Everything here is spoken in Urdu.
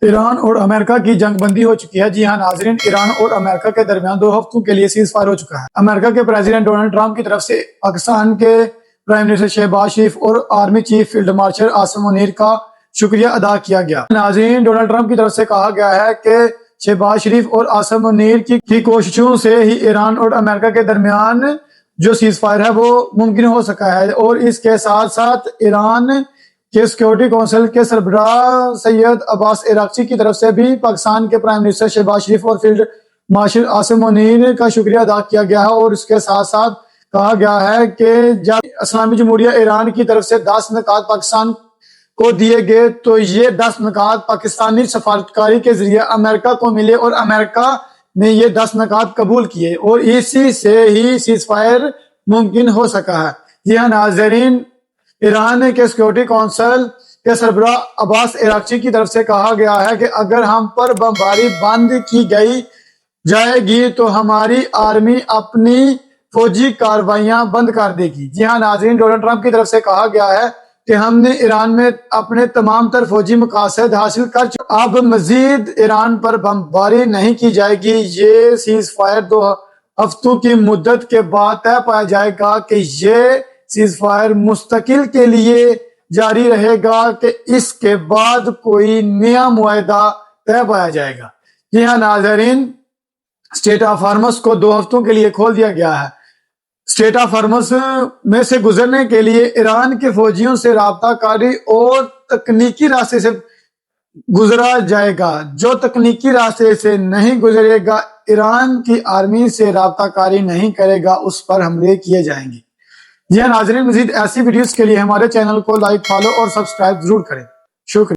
ایران اور امریکہ کی جنگ بندی ہو چکی ہے۔ جی ہاں ناظرین، ایران اور امریکہ کے درمیان 2 ہفتوں کے لیے سیز فائر ہو چکا ہے۔ امریکہ کے پریزیڈنٹ ڈونلڈ ٹرمپ کی طرف سے پاکستان کے پرائم منسٹر شہباز شریف اور army chief field marshal Asim Munir کا شکریہ ادا کیا گیا۔ ناظرین، ڈونلڈ ٹرمپ کی طرف سے کہا گیا ہے کہ شہباز شریف اور عاصم منیر کی کوششوں سے ہی ایران اور امریکہ کے درمیان جو سیز فائر ہے وہ ممکن ہو سکا ہے، اور اس کے ساتھ ساتھ ایران کہ سیکورٹی کونسل کے سربراہ سید عباس عراقچی کی طرف سے بھی پاکستان کے پرائم منسٹر شہباز شریف اور فیلڈ مارشل عاصم منیر کا شکریہ ادا کیا گیا ہے، اور اس کے ساتھ ساتھ کہا گیا ہے کہ جب اسلامی جمہوریہ ایران کی طرف سے 10 نکات پاکستان کو دیے گئے تو یہ 10 نکات پاکستانی سفارتکاری کے ذریعے امریکہ کو ملے، اور امریکہ نے یہ 10 نکات قبول کیے، اور اسی سے ہی سیز فائر ممکن ہو سکا ہے۔ جی ہاں ناظرین، ایران کے سیکورٹی کونسل کے سربراہ عباس عراقچی کی طرف سے کہا گیا ہے کہ اگر ہم پر بمباری بند کی جائے گی تو ہماری آرمی اپنی فوجی کارروائیاں بند کر دے گی۔ جی ہاں ناظرین، ڈونلڈ ٹرمپ کی طرف سے کہا گیا ہے کہ ہم نے ایران میں اپنے تمام تر فوجی مقاصد حاصل کر چکے، اب مزید ایران پر بمباری نہیں کی جائے گی۔ یہ سیز فائر 2 ہفتوں کی مدت کے بعد طے پایا جائے گا کہ یہ سیز فائر مستقل کے لیے جاری رہے گا کہ اس کے بعد کوئی نیا معاہدہ طے پایا جائے گا۔ جی ہاں ناظرین، اسٹریٹ آف ہارمز کو 2 ہفتوں کے لیے کھول دیا گیا ہے۔ اسٹریٹ آف ہارمز میں سے گزرنے کے لیے ایران کے فوجیوں سے رابطہ کاری اور تکنیکی راستے سے گزرا جائے گا۔ جو تکنیکی راستے سے نہیں گزرے گا، ایران کی آرمی سے رابطہ کاری نہیں کرے گا، اس پر حملے کیے جائیں گے۔ جی ہاں ناظرین، مزید ایسی ویڈیوز کے لیے ہمارے چینل کو لائک، فالو اور سبسکرائب ضرور کریں۔ شکریہ۔